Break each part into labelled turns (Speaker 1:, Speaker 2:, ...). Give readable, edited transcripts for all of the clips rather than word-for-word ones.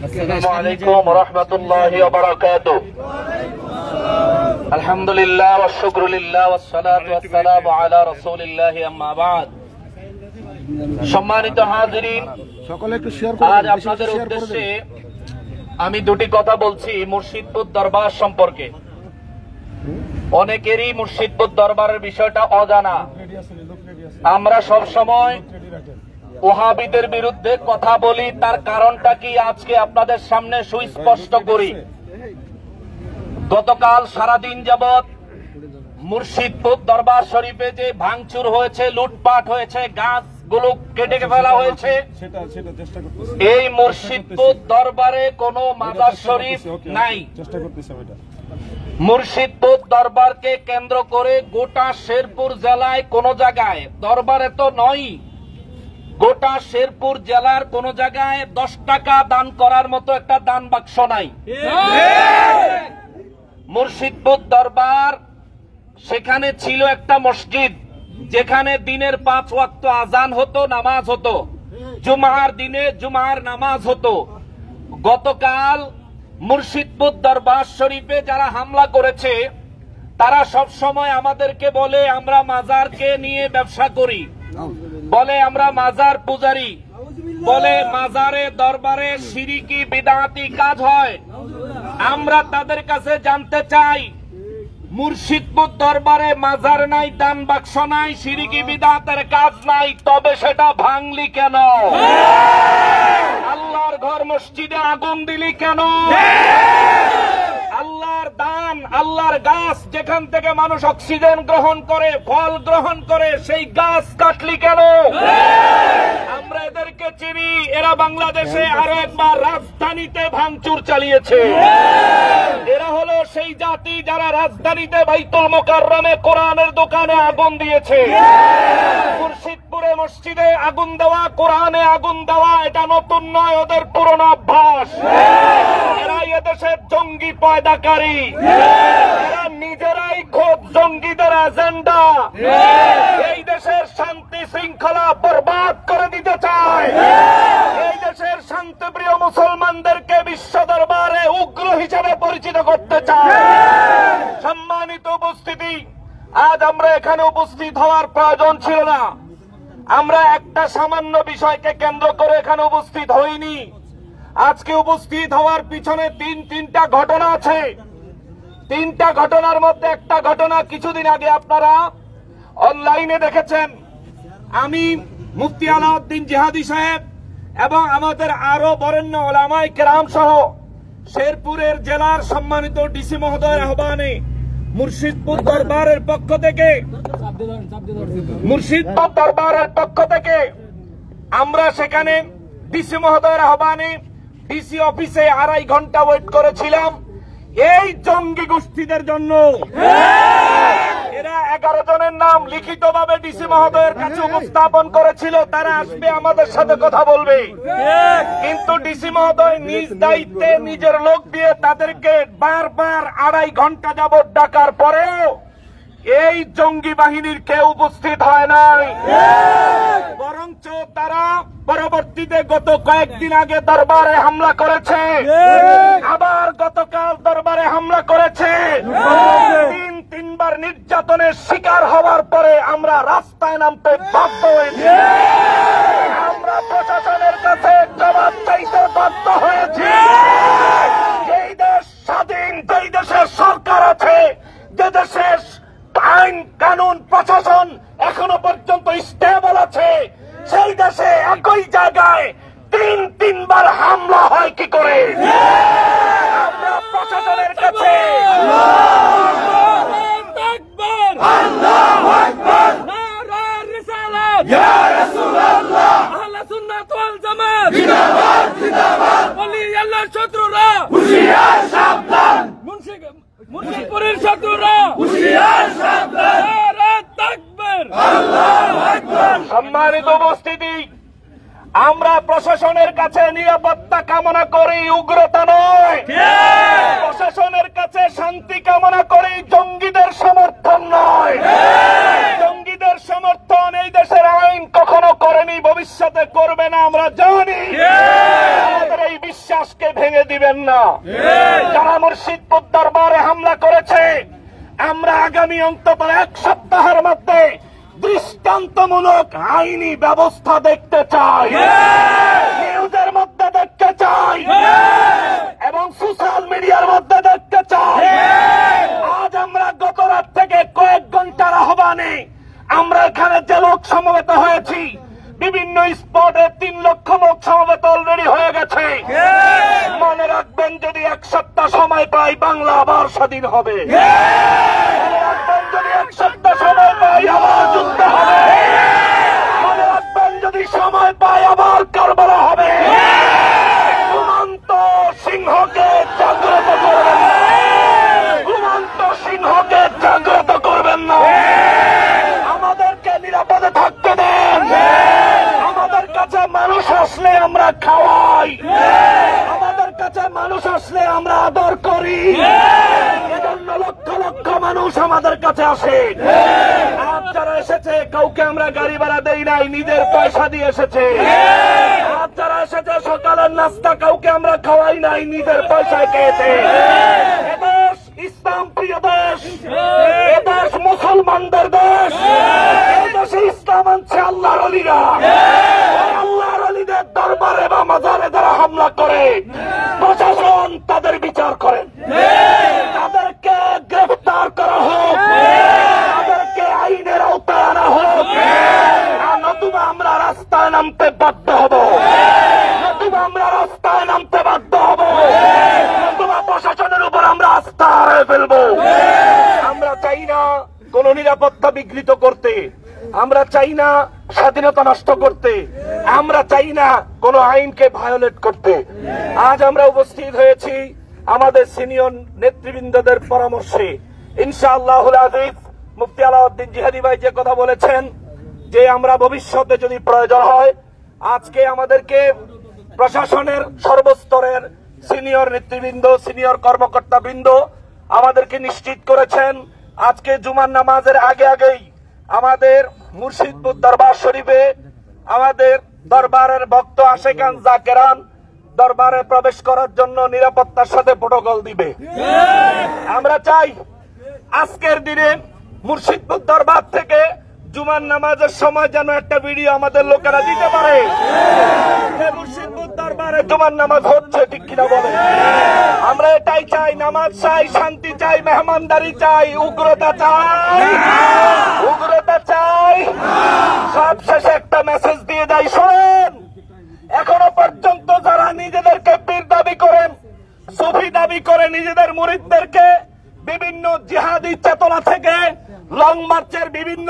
Speaker 1: আসসালামু আলাইকুম ওয়া রাহমাতুল্লাহি ওয়া বারাকাতুহু। আলহামদুলিল্লাহ ওয়া শুকরুলিল্লাহ ওয়াস সালাতু ওয়াস সালামু আলা রাসূলিল্লাহি আম্মা বা'দ। সম্মানিত হাজিরিন, সকলে একটু শেয়ার করুন। আজ আপনাদের উদ্দেশ্যে আমি দুটি কথা বলছি মুর্শিদপুর দরবার সম্পর্কে। অনেকেরই মুর্শিদপুর দরবারের বিষয়টা অজানা। আমরা সব সময় ওহাবিদের বিরুদ্ধে কথা বলি, তার কারণটা কি আজকে আপনাদের সামনে সুস্পষ্ট করি। গতকাল সারাদিন যাবৎ মুর্শিদপুর দরবার শরীফে যে ভাঙচুর হয়েছে, লুটপাট হয়েছে, গাছগুলো কেটে ফেলা হয়েছে, এই মুর্শিদপুর দরবারে কোনো মাজার শরীফ নাই। মুর্শিদপুর দরবারকে কেন্দ্র করে গোটা শেরপুর জেলায় কোন জায়গায়, দরবারে তো নয়, গোটা শেরপুর জেলার কোন জায়গায় 10 টাকা দান করার মতো একটা দান বাক্স নাই। মুর্শিদপুর দরবার, সেখানে ছিল একটা মসজিদ যেখানে দিনের 5 ওয়াক্ত আজান হতো, নামাজ হতো, জুমার দিনে জুমার নামাজ হতো। গতকাল মুর্শিদপুর দরবার শরীফে যারা হামলা করেছে তারা সব সময় আমাদেরকে বলে আমরা মাজারকে নিয়ে ব্যবসা করি, বলে আমরা মাজার পূজারি, বলে মাজারে দরবারে শিরকি বিদআতি কাজ হয়। আমরা তাদের কাছে জানতে চাই, মুর্শিদপুর দরবারে মাজার নাই, দান বাক্স নাই, শিরকি বিদআতের কাজ নাই, তবে সেটা ভাঙলি কেন? আল্লাহর ঘর মসজিদে আগুন দিলি কেন? আল্লাহর দান, আল্লাহর গাছ যেখান থেকে মানুষ অক্সিজেন গ্রহণ করে, ফল গ্রহণ করে, সেই গাছ কাটলি কেন? আমরা এদেরকে চিনি, এরা বাংলাদেশে আরো একবার রাজধানীতে ভাঙচুর চালিয়েছে। এরা হলো সেই জাতি যারা রাজধানীতে বাইতুল মোকাররমে কোরআনের দোকানে আগুন দিয়েছে। মুর্শিদপুরে মসজিদে আগুন দেওয়া, কোরআনে আগুন দেওয়া এটা নতুন নয়, ওদের পুরনো অভ্যাস। এরাই এদেশের জঙ্গি পয়দাকারী, এরা নিজেরাই খোদ জঙ্গিদের এজেন্ডা। এই দেশের শান্তি শৃঙ্খলা বরবাদ করে দিতে চায়। এই দেশের শান্তিপ্রিয় মুসলমানদেরকে বিশ্ব দরবারে উগ্র হিসেবে পরিচিত করতে চায়। সম্মানিত উপস্থিতি, আজ আমরা এখানে উপস্থিত হওয়ার প্রয়োজন ছিল না। আমরা একটা সামান্য বিষয়কে কেন্দ্র করে এখানে উপস্থিত হইনি। আজকে উপস্থিত হওয়ার পিছনে তিনটা ঘটনা আছে। 3টা ঘটনার মধ্যে একটা ঘটনা কিছুদিন আগে আপনারা অনলাইনে দেখেছেন। আমি মুফতি আলাউদ্দিন জিহাদি সাহেব এবং আমাদের আরো বরেণ্য উলামায়ে কেরাম সহ শেরপুরের জেলার সম্মানিত ডিসি মহোদয়ের আহ্বানে মুর্শিদপুর দরবারের পক্ষ থেকে আমরা সেখানে ডিসি মহোদয়ের আহ্বানে ডিসি অফিসে 2.5 ঘন্টা ওয়েট করেছিলাম এই জঙ্গি গোষ্ঠীদের জন্য। এরা 11 জনের নাম লিখিতভাবে ডিসি মহোদয়ের কাছে উপস্থাপন করেছিল, তারা আসবে আমাদের সাথে কথা বলবে। কিন্তু ডিসি মহোদয় নিজ দায়িত্বে নিজের লোক দিয়ে তাদেরকে বারবার 2.5 ঘন্টা যাবত ডাকার পরেও এই জঙ্গি বাহিনীর কেউ উপস্থিত হয় নাই। বরঞ্চ তারা পরবর্তীতে গত কয়েকদিন আগে দরবারে হামলা করেছে, আবার গতকাল দরবারে হামলা করেছে। 3বার নির্যাতনের শিকার হওয়ার পরে আমরা রাস্তায় নামতে বাধ্য হয়েছি। আমরা প্রশাসনের কাছে জবাব চাইতে বাধ্য হয়েছি। যেই দেশ স্বাধীন, যেই দেশের সরকার আছে, যে দেশের আইন কানুন প্রশাসন এখনো পর্যন্ত স্টেবল আছে, সেই দেশে একই জায়গায় 3বার হামলা হয় কি করে? আমরা প্রশাসনের কাছে শত্রুরা হুঁশিয়ার সাবধান, মুর্শিদপুরের শত্রুরা হুঁশিয়ার সাবধান। আল্লাহু আকবার। সম্মানিত উপস্থিতি, আমরা প্রশাসনের কাছে নিরাপত্তা কামনা করি, উগ্রতা নয়। প্রশাসনের কাছে শান্তি কামনা করি, জঙ্গিদের সমর্থন নয়। জঙ্গিদের সমর্থন এই দেশের আইন কখনো করেনি, ভবিষ্যতে করবে না, আমরা জানি। আমাদের এই বিশ্বাসকে ভেঙে দিবেন না। যারা মুর্শিদপুর দরবারে হামলা করেছে, আমরা আগামী অন্তত 1 সপ্তাহের মধ্যে দৃষ্টান্তমূলক আইনি ব্যবস্থা দেখতে চাই, নিউজের মধ্যে দেখতে চাই এবং সোশ্যাল মিডিয়ার মধ্যে দেখতে চাই। আজ আমরা গত রাত থেকে কয়েক ঘন্টার আহ্বানে আমরা এখানে যে লোক সমবেত হয়েছি, বিভিন্ন স্পটে 3 লক্ষ লোক সমবেত অলরেডি হয়ে গেছে। মনে রাখবেন, যদি 1 সপ্তাহ সময় পাই, বাংলা আবার স্বাধীন হবে। মনে রাখবেন, যদি 1 সপ্তাহ সময় পাই, আবার যুদ্ধ হবে। মনে রাখবেন, যদি সময় পাই, আবার কারবালা হবে। ঘুমন্ত সিংহকে জাগ্রত করবেন না, ঘুমন্ত সিংহকে জাগ্রত করবেন না। আমাদেরকে নিরাপদে থাকতে দেন। আমাদের কাছে মানুষ আসলে আমরা খাওয়াই, আমাদের কাছে মানুষ আসলে আমরা আদর করি। এজন্য লক্ষ লক্ষ মানুষ আমাদের কাছে আসে। আজ যারা এসেছে, কাউকে আমরা গাড়ি ভাড়া দেই নাই, নিজের পয়সা দিয়ে এসেছে। আজ যারা এসেছে, সকালের নাস্তা কাউকে আমরা খাওয়াই নাই, নিজের পয়সায় খেয়েছে। এদেশ ইসলাম প্রিয় দেশ, এদেশ মুসলমানদের দেশ। এই দেশে ইসলাম আনছে আল্লাহর ওলিরা। আল্লাহর ওলিদের দরবারে বা মাজারে যারা হামলা করে, প্রশাসন তাদের বিচার করেন। তাদেরকে গ্রেফতার করা হোক, তাদেরকে আইনের আওতায় আনা হোক। নতুবা আমরা রাস্তায় নামতে বাধ্য হব, নতুবা আমরা রাস্তায় নামতে বাধ্য হব, নতুবা প্রশাসনের উপর আমরা আস্থা হারিয়ে ফেলবো। আমরা চাই না কোন নিরাপত্তা বিঘ্নিত করতে, আমরা চাই না স্বাধীনতা নষ্ট করতে, আমরা চাই না কোন আইনকে ভায়োলেট করতে। আজ আমরা উপস্থিত হয়েছি আমাদের সিনিয়র নেতৃবৃন্দদের পরামর্শে। ইনশাআল্লাহুল আজিজ মুফতি আলাউদ্দিন জিহাদি ভাই যে কথা বলেছেন যে আমরা ভবিষ্যতে যদি প্রয়োজন হয়, আজকে আমাদেরকে প্রশাসনের সর্বস্তরের সিনিয়র নেতৃবৃন্দ, সিনিয়র কর্মকর্তা বৃন্দ আমাদেরকে নিশ্চিত করেছেন আজকে জুমার নামাজের আগে আগেই আমাদের মুর্শিদপুর দরবার শরীফে আমাদের দরবারের ভক্ত আশেকান জাকেরান দরবারে প্রবেশ করার জন্য নিরাপত্তার সাথে প্রোটোকল দিবে। আমরা চাই আজকের দিনে মুর্শিদপুর দরবার থেকে জুমার নামাজের সময় যেন একটা ভিডিও আমাদের লোকেরা দিতে পারে, মুর্শিদপুর দরবারে জুমার নামাজ হচ্ছে, ঠিক কিনা বলে। আমরা এটাই চাই, নামাজ চাই, শান্তি চাই, মেহমানদারি চাই, উগ্রতা চাই, উগ্রতা চাই। সব শেষে একটা মেসেজ দিয়ে যাই, শোনেন, এখনো পর্যন্ত যারা নিজেদেরকে পীর দাবি করেন, সুফি দাবি করে নিজেদের মুরিদদেরকে বিভিন্ন জিহাদি চেতনা থেকে, লং মার্চের বিভিন্ন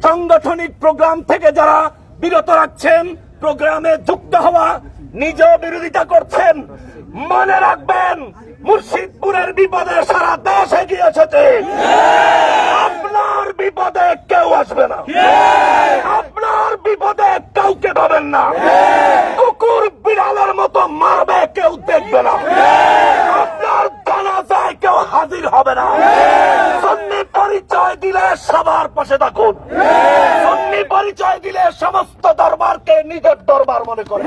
Speaker 1: সাংগঠনিক প্রোগ্রাম থেকে যারা বিরত রাখছেন, প্রোগ্রামে যুক্ত হওয়া, নিজেও বিরোধিতা করছেন, মনে রাখবেন মুর্শিদপুরের বিপদে সারা দেশ এগিয়ে এসেছে। আপনার বিপদে কেউ আসবে না, আপনার বিপদে কাউকে পাবেন না। কুকুর বিড়ালের মতো মারবে, কেউ দেখবে না। আপনার জানাজায় কেউ হাজির হবে না। সুন্নি পরিচয় দিলে সবার পাশে থাকুন, সুন্নি পরিচয় দিলে সমস্ত দরবারকে নিজের দরবার মনে করে,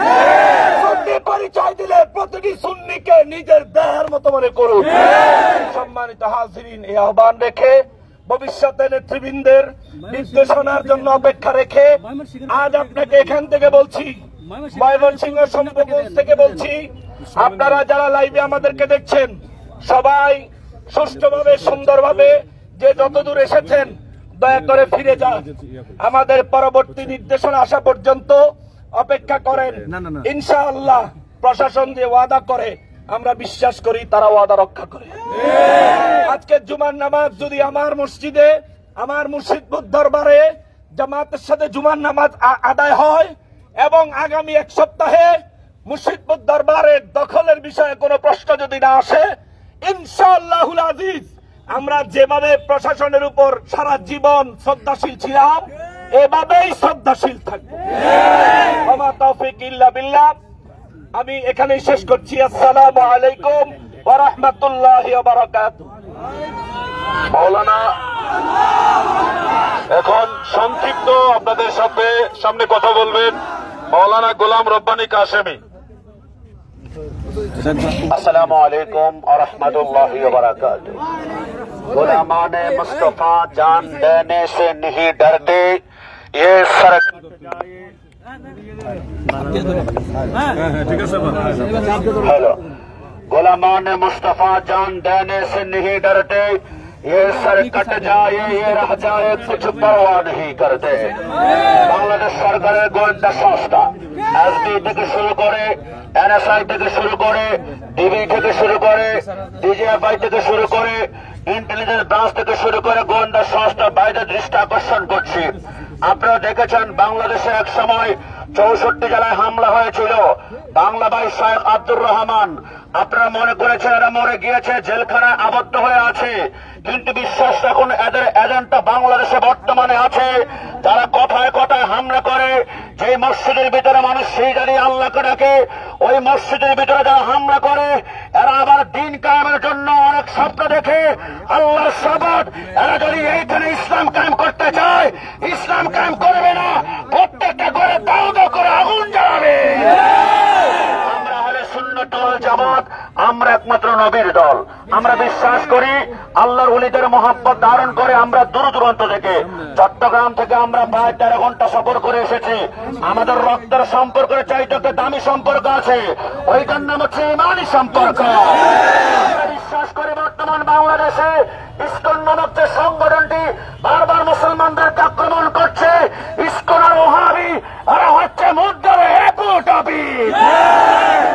Speaker 1: সুন্নি পরিচয় দিলে প্রতিটি সুন্নিকে নিজের দেহের মতো মনে করুন। সম্মানিত হাজিরিন, এই আহ্বান রেখে ভবিষ্যতে নেতৃবৃন্দের নির্দেশনার জন্য অপেক্ষা রেখে আজ আপনাকে এখান থেকে বলছি, ময়মনসিংহ শম্ভুগঞ্জ থেকে বলছি, আপনারা যারা লাইভে আমাদেরকে দেখছেন সবাই সুষ্ঠুভাবে, সুন্দরভাবে, যে যতদূর এসেছেন দয়া করে ফিরে যান। আমাদের পরবর্তী নির্দেশনা আসা পর্যন্ত অপেক্ষা করেন। ইনশাআল্লাহ প্রশাসন যে ওয়াদা করে আমরা বিশ্বাস করি তারা ওয়াদা রক্ষা করে। আজকে জুমার নামাজ যদি আমার মসজিদে, আমার মুর্শিদপুর দরবারে জামাতের সাথে জুমার নামাজ আদায় হয় এবং আগামী 1 সপ্তাহে মুর্শিদপুর দরবারের দখলের বিষয়ে কোনো প্রশ্ন যদি না আসে, ইনশাআল্লাহুল আজিজ আমরা যেভাবে প্রশাসনের উপর সারা জীবন শ্রদ্ধাশীল ছিলাম, এভাবেই শ্রদ্ধাশীল থাকবো। ওয়া তাওফিক ইল্লা বিল্লাহ। আমি এখানেই শেষ করছি। আসসালামু আলাইকুম ওয়া রাহমাতুল্লাহি ওয়া বারাকাতুহু।
Speaker 2: মাওলানা এখন সংক্ষিপ্ত আপনাদের সামনে কথা বলবেন মাওলানা গোলাম রব্বানী কাশেমি। अस्सलामु अलैकुम और रहमतुल्लाहि व बरकातुहू। गुलामाने मुस्तफा जान देने से नहीं डरते, ये हेलो। गुलामाने मुस्तफा जान देने से नहीं डरते, ये सर कट जाए ये रह जाए कुछ परवाह नहीं करते। বাংলাদেশ সরকারের গোয়েন্দা সংস্থা এসবি থেকে শুরু করে এনএসআই থেকে শুরু করে ডিবি থেকে শুরু করে ডিজিএফআই থেকে শুরু করে ইন্টেলিজেন্স ব্রাঞ্চ থেকে শুরু করে গোয়েন্দা সংস্থা বাইরে দৃষ্টি আকর্ষণ করছি। আপনারা দেখেছেন বাংলাদেশে এক সময় 64 জেলায় হামলা হয়েছিল। বাংলা ভাই শেখ আব্দুর রহমান, আপনারা মনে করেছেন এরা মরে গিয়েছে, জেলখানায় আবদ্ধ হয়ে আছে, কিন্তু বিশ্বাস রাখুন এদের এজেন্টটা বাংলাদেশে বর্তমানে আছে, যারা কথায় কথায় হামলা করে। যে মসজিদের ভিতরে মানুষ সেই জানি আল্লাহকে ডাকে, ওই মসজিদের ভিতরে যারা হামলা করে এরা আবার দিন কায়েমের জন্য অনেক স্বপ্ন দেখে। আল্লাহর শপথ, এরা যদি এইখানে ইসলাম কায়েম করতে চায়, ইসলাম কায়েম করবে না, প্রত্যেকটা ঘরে দাও দাও করে আগুন জ্বালাবে। আমরা হলে সুন্নাতুল ওয়াল জামাত, আমরা একমাত্র নবীর দল। আমরা বিশ্বাস করি আল্লাহর ওলিদের মহব্বত ধারণ করে আমরা দূর দূরান্ত থেকে, চট্টগ্রাম থেকে আমরা প্রায় 13 ঘন্টা সফর করে এসেছি। আমাদের রক্তের সম্পর্কের চাইতে একটা দামি সম্পর্ক আছে, ওইটার নাম হচ্ছে ইমানি সম্পর্ক। আমরা বিশ্বাস করি বর্তমান বাংলাদেশে ইসকন নামক যে সংগঠনটি বারবার মুসলমানদেরকে আক্রমণ করছে, ইসকন আর ওহাবি এরা হচ্ছে মুদ্রারে একটাবি।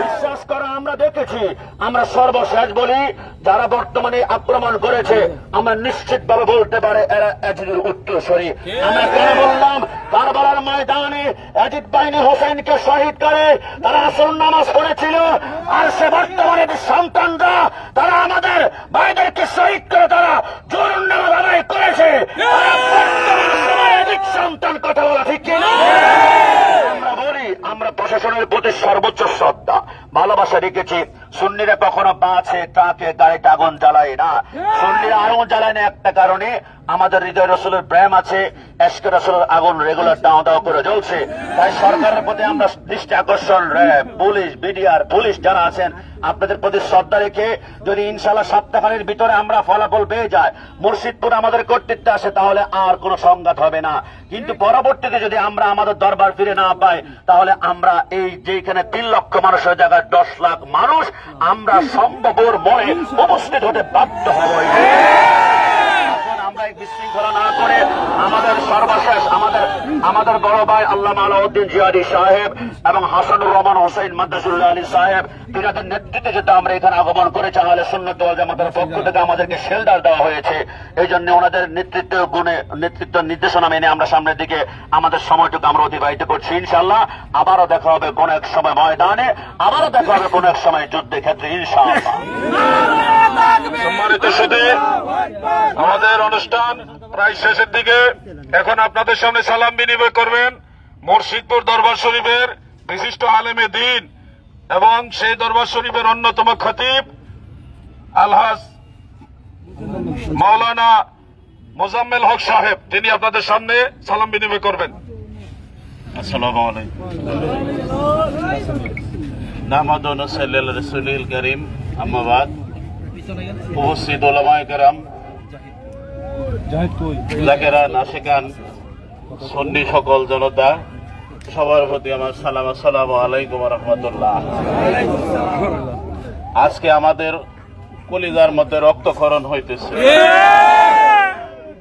Speaker 2: বিশ্বাস করো আমরা দেখেছি। আমরা সর্বশেষ বলি যারা বর্তমানে আক্রমণ করেছে আমরা নিশ্চিত ভাবে বলতে পারে এরা এজিদের উত্তরসূরি। আমরা কেন বললাম, কারবালার ময়দানে এজিদ বাহিনী হোসেনকে শহীদ করে তারা আসর নামাজ পড়েছিল, আর সে বর্তমানে সন্তানরা তারা আমাদের ভাইদেরকে শহীদ করে তারা জোরুন নামাজ আদায় করেছে। সন্তান কথা বলা ঠিক কিনা? আমরা বলি আমরা প্রশাসনের প্রতি সর্বোচ্চ শ্রদ্ধা ভালোবাসা রেখেছি। সুন্নিরা কখনো বাঁচে ট্রাকে গাড়িতে আগুন জ্বালায় না। সুন্নিরা আগুন জ্বালায় না একটা কারণে, আমাদের হৃদয় রসুলের প্রেম আছে, এশকে রসুলের আগুন রেগুলার দাও দাও করে জ্বলছে। তাই সরকারের প্রতি আমরা দৃষ্টি আকর্ষণ, র্যাব, পুলিশ, বিডিআর, পুলিশ যারা আছেন আপনাদের প্রতি শ্রদ্ধা রেখে যদি ইনশাআল্লাহ সপ্তাহখানের ভিতরে আমরা ফলাফল পেয়ে যাই, মুর্শিদপুর আমাদের কর্তৃত্বে আসে, তাহলে আর কোনো সংঘাত হবে না। কিন্তু পরবর্তীতে যদি আমরা আমাদের দরবার ফিরে না পাই, তাহলে আমরা এই যেখানে 3 লক্ষ মানুষের জায়গায় 10 লাখ মানুষ আমরা সম্ভবর মনে উপস্থিত হতে বাধ্য হব। আমরা বিশৃঙ্খলা না করে আমাদের সর্বশেষ আমাদের বড় ভাই আল্লামা আলাউদ্দিন জিয়াদি সাহেব এবং হাসানুর রহমান হোসেন মাদ্রাসুল্লাহ আলী সাহেব, তিনাদের নেতৃত্বে যেটা আমরা এখানে আগমন করেছি, আহলে সুন্নাত ওয়াল জামাতের পক্ষ থেকে আমাদেরকে শেল্টার দেওয়া হয়েছে। এই জন্য ওনাদের নেতৃত্ব নির্দেশনা মেনে আমরা সামনের দিকে আমাদের সময়টুকু আমরা অতিবাহিত করছি। ইনশাআল্লাহ আবারও দেখা হবে কোন এক সময় ময়দানে, আবারও দেখা হবে কোন এক সময় যুদ্ধের ক্ষেত্রে ইনশাআল্লাহ।
Speaker 3: সম্মানিত সুধী, আমাদের অনুষ্ঠান প্রায় শেষের দিকে। এখন আপনাদের সামনে সালাম বিনিময় করবেন মুর্শিদপুর দরবার শরীফের বিশিষ্ট আলেমে দ্বীন এবং সেই দরবার শরীফের অন্যতম খতিব আলহাজ মাওলানা মোজাম্মেল হক সাহেব, তিনি আপনাদের সামনে সালাম বিনিময় করবেন। আসসালামু আলাইকুম। নাহমাদু ওয়া নুসাল্লি আলা রাসূলিল কারীম, আম্মা বাদ। উপস্থিত উলামায়ে কেরাম, জাকেরান, আশিকান, সুন্নি সকল জনতা, সবার প্রতি আমার সালাম। আসসালামু আলাইকুম ওয়া রাহমাতুল্লাহ। আজকে আমাদের কলিজার মধ্যে রক্তক্ষরণ হইতেছে।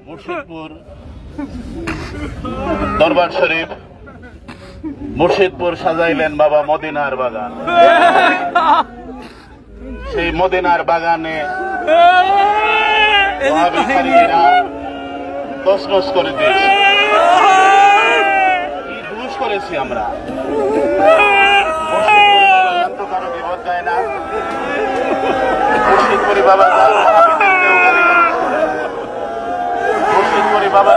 Speaker 3: মুর্শিদপুর দরবার শরীফ, মুর্শিদপুর সাজাইলেন বাবা মদিনার বাগান। সেই মদিনার বাগানে তছনছ করে দিয়েছে। কি দুষ করেছি আমরা? কারো বিপদ যায় না। মুর্শিদপুরি বাবা, মুর্শিদপুরি বাবা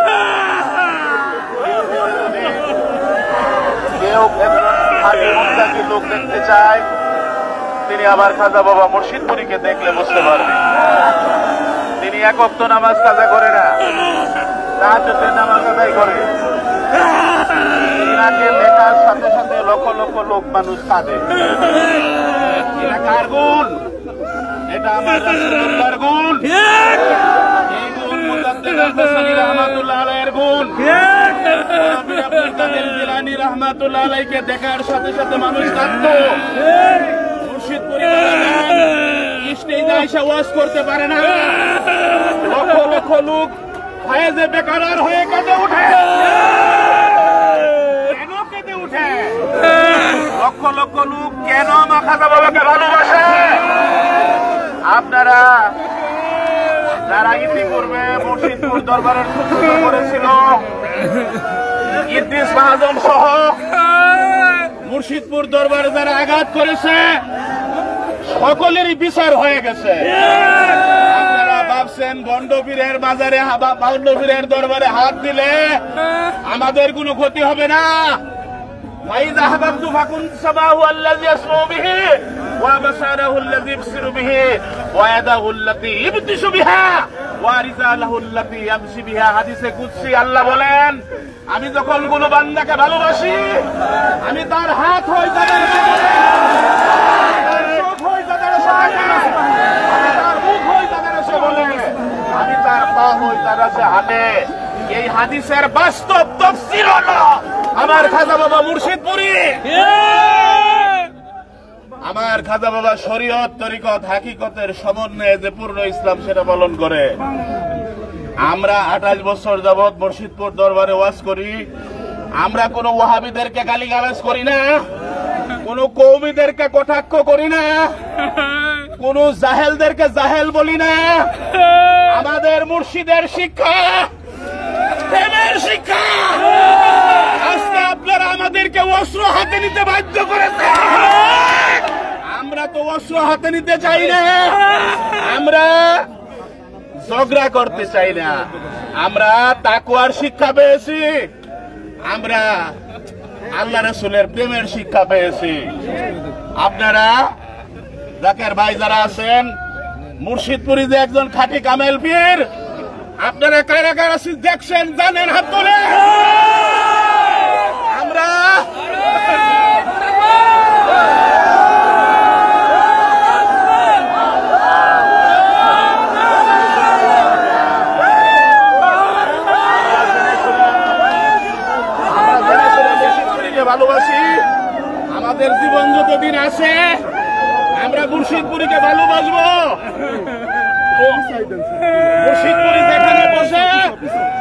Speaker 3: কেউ লোক দেখতে চায়, তিনি আবার খাজা বাবা মুর্শিদপুরীকে দেখলে বুঝতে পারবে তিনি এক ওয়াক্ত নামাজ কাজা করে না, তাহাজ্জুদের নামাজ আদায় করে। তিনাকে লেখার সাথে সাথে লক্ষ লক্ষ লোক মানুষ কাঁদে।
Speaker 1: এটা কার গুণ? এটা আমার রাসূলুল্লাহর গুণ। এই গুণ মুজাদ্দিদ আল-হাসানী রাহমাতুল্লাহ আলাইহির গুণ। আমির আব্দুল কাদের জিলানী রাহমাতুল্লাহ আলাইহিকে দেখার সাথে সাথে মানুষ কাঁদতো। মুর্শিদপুরি স্টেজে এসে ওয়াজ করতে পারে না, লক্ষ লক্ষ লোক ফায়েজে বেকারার হয়ে কেঁদে উঠে। কেন কেঁদে উঠে? লক্ষ লক্ষ লোক কেন মা খাজা বাবাকে ভালোবাসে? আপনারা যারা ইতিপূর্বে মুর্শিদপুর দরবারের সূচনা করেছিল, ইদ্রিস মাহাজন সহ মুর্শিদপুর দরবারে যারা আঘাত করেছে, সকলেরই বিচার হয়ে গেছে। আপনারা ভাবছেন গন্ডপীরের বাজারে গন্ডপীরের দরবারে হাত দিলে আমাদের কোনো ক্ষতি হবে না। وإذا أحببت فكنت سمعه الذي يسمع به وبصره الذي يبصر به ويده التي يبطش بها ورجله التي يمشي بها। হাদিসে কুদসি আল্লাহ বলেন, আমি যখন কোনো বান্দাকে ভালোবাসি, আমি তার হাত হই, তাদের চোখ হই, তাদের তার মুখ হই, তাদের সে বলে, আমি তার পা হই, তারা সে হাঁটে। এই হাদিসের বাস্তব তাফসীর হলো আমার খাজা বাবা মুর্শিদপুরি। আমার খাজা বাবা শরীয়ত তরিকত হাকিকতের সমন্বয়ে যে পূর্ণ ইসলাম সেটা পালন করে। আমরা 28 বছর যাবৎ মুর্শিদপুর দরবারে ওয়াজ করি। আমরা কোন ওয়াহাবিদেরকে গালিগালাজ করি না, কোন কওমিদেরকে কটাক্ষ করি না, কোন জাহেলদেরকে জাহেল বলি না। আমাদের মুর্শিদের শিক্ষা, প্রেমের শিক্ষা। আজকে আপনারা আমাদেরকে অস্ত্র হাতে নিতে বাধ্য করেছে। আমরা তো অস্ত্র হাতে নিতে চাই না, আমরা ঝগড়া করতে চাই না। আমরা তাকওয়ার শিক্ষা পেয়েছি, আমরা আল্লাহ রাসূলের প্রেমের শিক্ষা পেয়েছি। আপনারা জাকের ভাই যারা আছেন, মুর্শিদপুরি যে একজন খাঁটি কামেল পীর, আপনারা কারা কারা দেখছেন জানেন? হাত তোলে। আমরা ভালোবাসি। আমাদের জীবন যতদিন আছে আমরা মুর্শিদপুরীকে ভালোবাসবো। মুর্শিদপুরি যেখানে বসে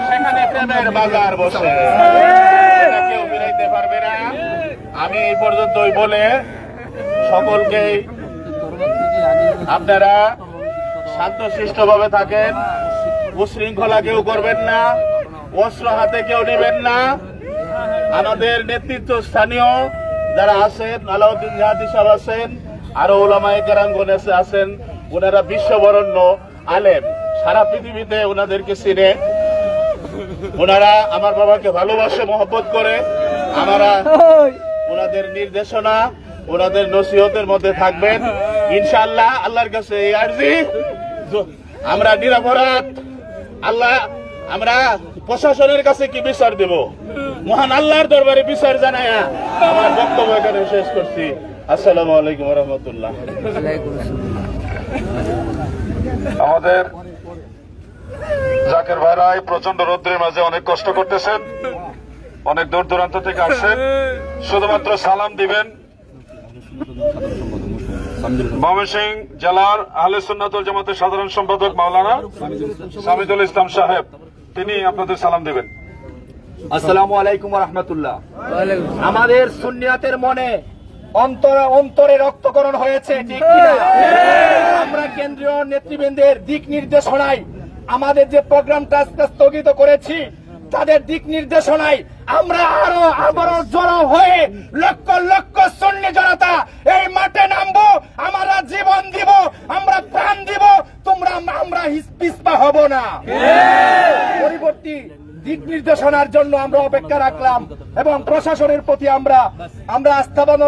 Speaker 1: সেখানে প্রেমের বাজার বসে, কেউ মিলাইতে পারবে না। আমি এই পর্যন্তই বলে সকলকে আপনারা শান্তশিষ্ট ভাবে থাকেন, উশৃঙ্খলা কেউ করবেন না, অস্ত্র হাতে কেউ নেবেন না। আমাদের নেতৃত্ব স্থানীয় যারা আছেন, আলাউদ্দিন জাহাদি সাহেব আছেন, আরো ওলামায়ে কেরামগণ আছেন, ওনারা বিশ্ববরণ্য আলেম, সারা পৃথিবীতে ওনাদেরকে চিনে। ওনারা আমার বাবাকে ভালোবাসে, মহব্বত করে। আমরা ওনাদের নির্দেশনা, ওনাদের নসিহতের মধ্যে থাকবেন ইনশাআল্লাহ। আল্লাহর কাছে এই আরজি, আমরা নিরপরাধ। আল্লাহ, আমরা প্রশাসনের কাছে কি বিচার দেব? মহান আল্লাহর দরবারে বিচার জানায়া আমার বক্তব্য এখানে শেষ করছি। আসসালামু আলাইকুম ওয়া রাহমাতুল্লাহ।
Speaker 3: আমাদের জাকের ভাইরাই প্রচন্ড রোদ্রের মাঝে অনেক কষ্ট করতেছেন, অনেক দূর দূরান্ত থেকে আসছেন। শুধুমাত্র সালাম দিবেন ময়মনসিংহ জেলার আহলে সুন্নাত ওয়াল জামাতের সাধারণ সম্পাদক মাওলানা সামিদুল ইসলাম সাহেব, তিনি আপনাদের সালাম দিবেন।
Speaker 1: আসসালামু আলাইকুম ওয়া রাহমাতুল্লাহ। আমাদের সুন্নিয়াতের মনে অন্তরে রক্তকরণ হয়েছে, ঠিক কিনা? আমরা কেন্দ্রীয় নেতৃবৃন্দের দিক নির্দেশনায় আমাদের যে প্রোগ্রামটা স্থগিত করেছি, তাদের দিক নির্দেশনায় আমরা আবারও জড়ো হয়ে লক্ষ লক্ষ সুন্নি জনতা এই মাঠে নামবো। আমরা জীবন দিব, আমরা প্রাণ দিব, আমরা পিছপা হব না। পরিবর্তী দিক নির্দেশনার জন্য আমরা অপেক্ষা রাখলাম এবং প্রশাসনের প্রতি আমরা আস্থাবান